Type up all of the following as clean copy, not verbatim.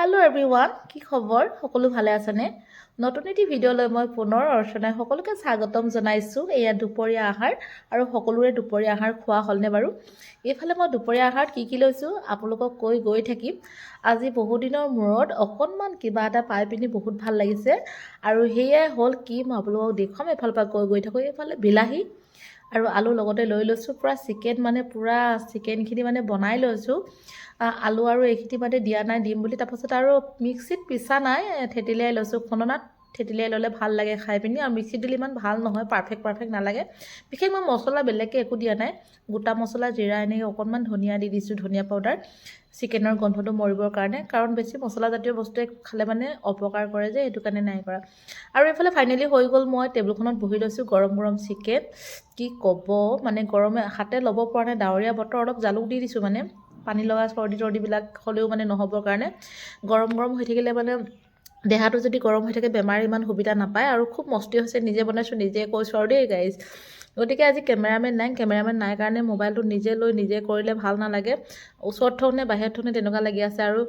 Hello' everyone, কি খবৰ? সকলো ভালে আছেনে? নতুন এটি ভিডিঅ'লৈ মই পুনৰ অৰ্চনাই সকলোকে স্বাগতম জনাইছোঁ। এয়া দুপৰীয়া আহাৰ আৰু সকলোৰে দুপৰীয়া আহাৰ খোৱা হ'লনে বাৰু? এইফালে মই দুপৰীয়া আহাৰত কি লৈছোঁ আপোনালোকক কৈ গৈ থাকিম। আজি বহুদিনৰ মূৰত অকণমান কিবা এটা পাই পিনি বহুত ভাল লাগিছে আৰু সেয়াই হ'ল কি মই আপোনালোকক দেখুৱাম। এফালৰ পৰা গৈ থাকোঁ। এইফালে বিলাহী আৰু আলু লগতে লৈ লৈছোঁ। পূৰা চিকেনখিনি বনাই লৈছোঁ। আলু আৰু এইখিনি দিয়া নাই, দিম বুলি। তাৰপাছত আৰু মিক্সিত পিছা নাই, থেতিলিয়াই লৈছোঁ। খুন্দনাত থেতিলিয়াই ল'লে ভাল লাগে খাই পিনি, আৰু মিক্সিত দিলে ইমান ভাল নহয়, পাৰফেক্ট নালাগে। বিশেষ মই মছলা বেলেগকৈ একো দিয়া নাই, গোটা মছলা, জিৰা, এনেকৈ অকণমান ধনিয়া দি দিছোঁ, ধনিয়া পাউডাৰ, চিকেনৰ গোন্ধটো মৰিবৰ কাৰণে। কাৰণ বেছি মছলাজাতীয় বস্তুৱে খালে অপকাৰ কৰে যে, সেইটো কাৰণে নাই কৰা। আৰু এইফালে ফাইনেলি হৈ গ'ল। মই টেবুলখনত বহি লৈছোঁ, গৰম চিকেন। কি ক'ব, গৰমে হাতে ল'ব পৰা নাই। ডাৱৰীয়া বতৰ, অলপ জালুক দি দিছোঁ, পানী লগা চৰ্দিবিলাক হ'লেও নহ'বৰ কাৰণে। গৰম হৈ থাকিলে দেহাটো যদি গৰম হৈ থাকে, বেমাৰে ইমান সুবিধা নাপায়। আৰু খুব মস্তি হৈছে, নিজে বনাইছোঁ, নিজে কৈছোঁ আৰু দেই গাইজ। গতিকে আজি কেমেৰামেন নাই কাৰণে মোবাইলটো নিজে লৈ নিজে কৰিলে ভাল নালাগে। ওচৰত থওঁ নে বাহিৰত থওঁ নে তেনেকুৱা লাগি আছে। আৰু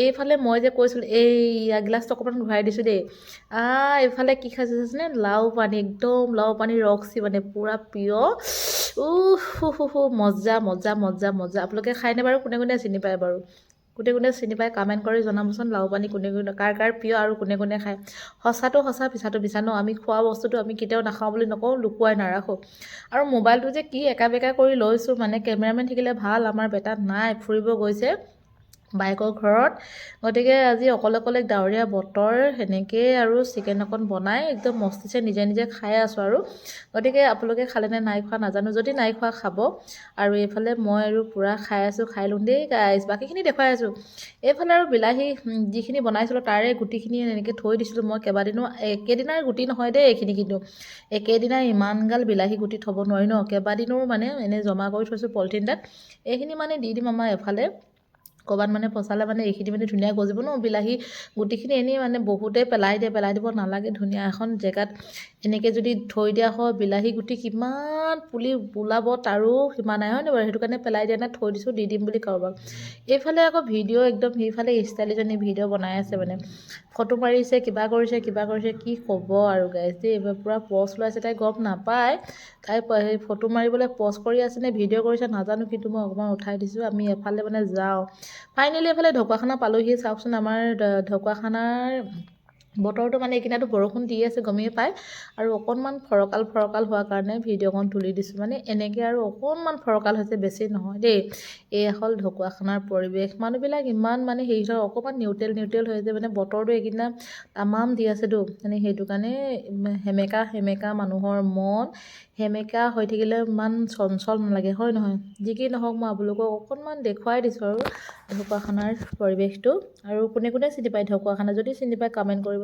এইফালে মই যে কৈছিলোঁ, এইয়া গিলাচটো অকণমান ঘূৰাই দিছোঁ দেই। এইফালে কি খাইছেনে? লাও পানী, একদম লাও পানী ৰক্সি, পূৰা পিয়ৰ। মজা। আপোনালোকে খায়নে বাৰু? কোনে চিনি পায় বাৰু? কোনে চিনি পায় কমেণ্ট কৰি জনাবচোন। লাও পানী কাৰ প্ৰিয় আৰু কোনে খায়? সঁচাটো সঁচা, পিছাটো পিছা ন। আমি খোৱা বস্তুটো আমি কেতিয়াও নাখাওঁ বুলি নকওঁ, লুকুৱাই নাৰাখোঁ। আৰু মোবাইলটো যে কি একা বেকা কৰি লৈছোঁ, কেমেৰামেন থাকিলে ভাল। আমাৰ বেটা নাই, ফুৰিব গৈছে বাইকৰ ঘৰত। গতিকে আজি অকলে ডাৱৰীয়া বতৰ, সেনেকেই আৰু চিকেন অকণ বনাই একদম মস্তিছে নিজে খাই আছোঁ আৰু। গতিকে আপোনালোকে খালেনে নাই খোৱা নাজানো, যদি নাই খোৱা খাব। আৰু এইফালে মই আৰু পূৰা খাই আছোঁ। খাই লওঁ দেই গাইজ, বাকীখিনি দেখুৱাই আছোঁ। এইফালে আৰু বিলাহী যিখিনি বনাইছিলোঁ তাৰে গুটিখিনি এনেকৈ থৈ দিছিলোঁ মই কেইবাদিনো। একেদিনাৰ গুটি নহয় দেই এইখিনি, কিন্তু একেদিনাই ইমানগাল বিলাহী গুটি থ'ব নোৱাৰি ন। কেইবাদিনো এনেই জমা কৰি থৈছোঁ পলিথিন এটাত। এইখিনি দি দিম আমাৰ এফালে। ক'ৰবাত পচালে এইখিনি ধুনীয়া গজিব ন। বিলাহী গুটিখিনি এনেই বহুতে পেলাই দিব নালাগে। ধুনীয়া এখন জেগাত এনেকৈ যদি থৈ দিয়া হয়, বিলাহী গুটি কিমান পুলি ওলাব তাৰো সীমা নাই, হয় নে বাৰু? সেইটো কাৰণে পেলাই দিয়া নাই, থৈ দিছোঁ, দি দিম বুলি কাৰোবাক। এইফালে আকৌ ভিডিঅ' একদম সেইফালে ষ্টাইলিজনী ভিডিঅ' বনাই আছে, ফটো মাৰিছে, কিবা কৰিছে, কি ক'ব আৰু গাইজ দেই। এইবাৰ পূৰা পজ ওলাইছে। তাই গম নাপায় তাই ফটো মাৰিবলৈ পজ কৰি আছে নে ভিডিঅ' কৰিছে নাজানো, কিন্তু মই অকণমান উঠাই দিছোঁ। আমি এফালে যাওঁ। ফাইনেলি এফালে ঢকুৱাখানা পালোহি। চাওকচোন, আমাৰ ঢকুৱাখানাৰ বতৰটো এইকেইদিনতো বৰষুণ দি আছে, গমেই পায়। আৰু অকণমান ফৰকাল হোৱাৰ কাৰণে ভিডিঅ'খন তুলি দিছোঁ। এনেকৈ আৰু অকণমান ফৰকাল হৈছে, বেছি নহয় দেই। এই হ'ল ঢকুৱাখানাৰ পৰিৱেশ। মানুহবিলাক ইমান হেৰি হয়, অকণমান নিউট্ৰেল হৈ আছে। বতৰটো এইকেইদিনা তামাম দি আছেতো, সেইটো কাৰণে সেমেকা মানুহৰ মন সেমেকা হৈ থাকিলে ইমান চঞ্চল নালাগে, হয় নহয়? যি কি নহওক, মই আপোনালোকক অকণমান দেখুৱাই দিছোঁ আৰু ঢকুৱাখানাৰ পৰিৱেশটো। আৰু কোনে চিনি পায় ঢকুৱাখানা? যদি চিনি পায় কমেণ্ট কৰিব